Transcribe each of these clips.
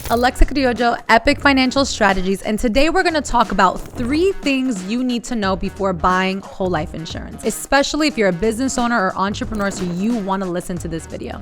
Alexa Criollo, Epic Financial Strategies, and today we're going to talk about 3 things you need to know before buying whole life insurance, especially if you're a business owner or entrepreneur, so you want to listen to this video.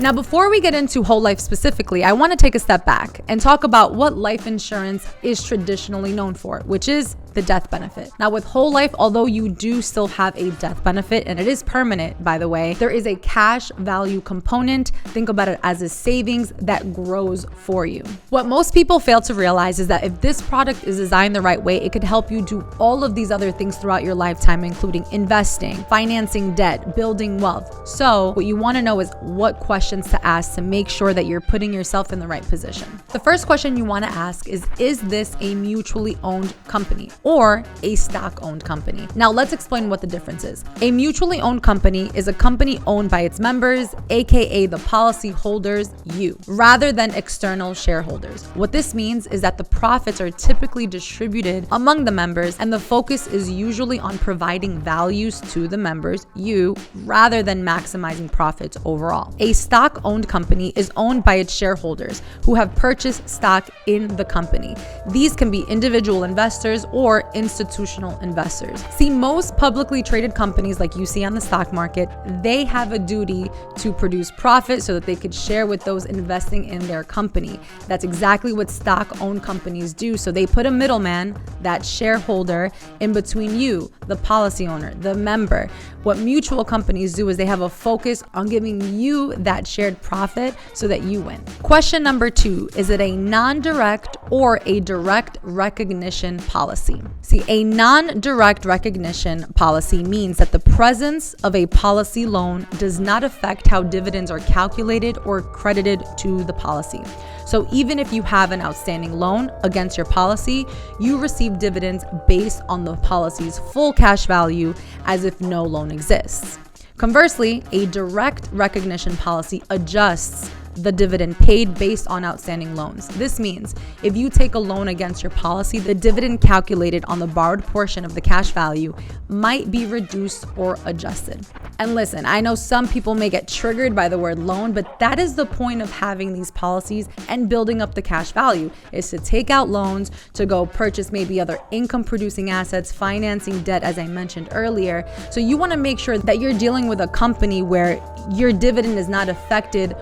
Now, before we get into whole life specifically, I want to take a step back and talk about what life insurance is traditionally known for, which is the death benefit. Now, with whole life, although you do still have a death benefit, and it is permanent, by the way, there is a cash value component. Think about it as a savings that grows for you. What most people fail to realize is that if this product is designed the right way, it could help you do all of these other things throughout your lifetime, including investing, financing debt, building wealth. So what you want to know is what questions to ask to make sure that you're putting yourself in the right position. The first question you want to ask is this a mutually owned company or a stock-owned company? Now, let's explain what the difference is. A mutually owned company is a company owned by its members, aka the policy holders, you, rather than external shareholders. What this means is that the profits are typically distributed among the members, and the focus is usually on providing values to the members, you, rather than maximizing profits overall. A stock-owned company is owned by its shareholders who have purchased stock in the company. These can be individual investors or institutional investors. See, most publicly traded companies like you see on the stock market, they have a duty to produce profit so that they could share with those investing in their company. That's exactly what stock-owned companies do. So they put a middleman, that shareholder, in between you, the policy owner, the member. What mutual companies do is they have a focus on giving you that shared profit so that you win. Question number 2, is it a non-direct or a direct recognition policy? See, a non-direct recognition policy means that the presence of a policy loan does not affect how dividends are calculated or credited to the policy. So even if you have an outstanding loan against your policy, you receive dividends based on the policy's full cash value as if no loan exists. Conversely, a direct recognition policy adjusts the dividend paid based on outstanding loans. This means if you take a loan against your policy, the dividend calculated on the borrowed portion of the cash value might be reduced or adjusted. And listen, I know some people may get triggered by the word loan, but that is the point of having these policies and building up the cash value, is to take out loans to go purchase maybe other income producing assets, financing debt, as I mentioned earlier. So you want to make sure that you're dealing with a company where your dividend is not affected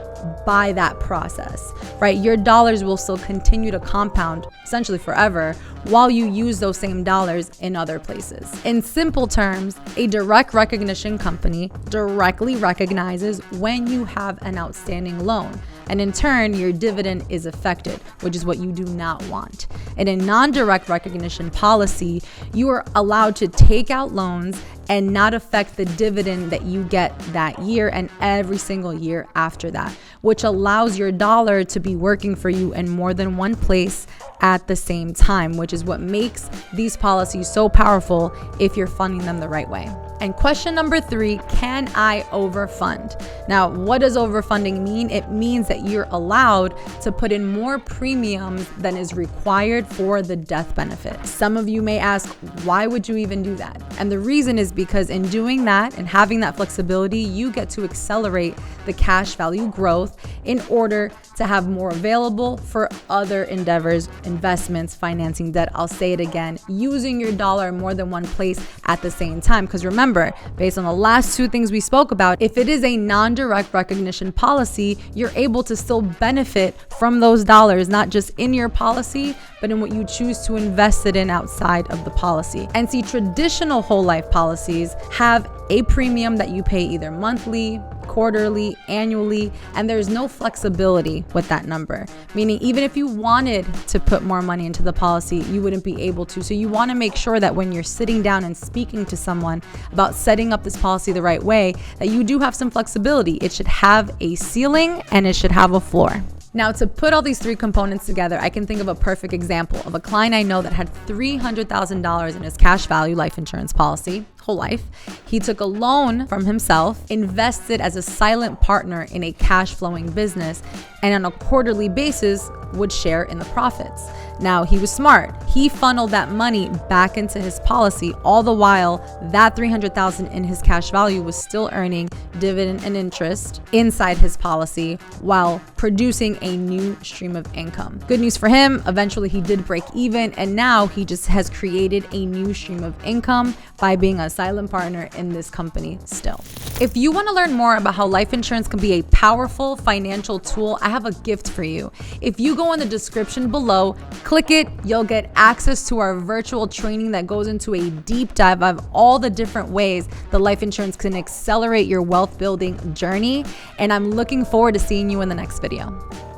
by that process, right? Your dollars will still continue to compound essentially forever while you use those same dollars in other places. In simple terms, a direct recognition company directly recognizes when you have an outstanding loan, and in turn, your dividend is affected, which is what you do not want. In a non-direct recognition policy, you are allowed to take out loans and not affect the dividend that you get that year and every single year after that, which allows your dollar to be working for you in more than one place at the same time, which is what makes these policies so powerful if you're funding them the right way. And question number 3, can I overfund? Now, what does overfunding mean? It means that you're allowed to put in more premiums than is required for the death benefit. Some of you may ask, why would you even do that? And the reason is because in doing that and having that flexibility, you get to accelerate the cash value growth in order to have more available for other endeavors, investments, financing debt. I'll say it again, using your dollar in more than one place at the same time. Because remember, based on the last 2 things we spoke about, if it is a non-direct recognition policy, you're able to still benefit from those dollars, not just in your policy, but in what you choose to invest it in outside of the policy. And see, traditional whole life policies have a premium that you pay either monthly, quarterly, annually, and there's no flexibility with that number. Meaning even if you wanted to put more money into the policy, you wouldn't be able to. So you want to make sure that when you're sitting down and speaking to someone about setting up this policy the right way, that you do have some flexibility. It should have a ceiling and it should have a floor. Now, to put all these 3 components together, I can think of a perfect example of a client I know that had $300,000 in his cash value life insurance policy, whole life. He took a loan from himself, invested as a silent partner in a cash flowing business, and on a quarterly basis would share in the profits. Now, he was smart. He funneled that money back into his policy, all the while that $300,000 in his cash value was still earning dividend and interest inside his policy while producing a new stream of income. Good news for him, eventually he did break even, and now he just has created a new stream of income by being a silent partner in this company still. If you want to learn more about how life insurance can be a powerful financial tool, I have a gift for you. If you go in the description below, click it, you'll get access to our virtual training that goes into a deep dive of all the different ways that life insurance can accelerate your wealth building journey. And I'm looking forward to seeing you in the next video.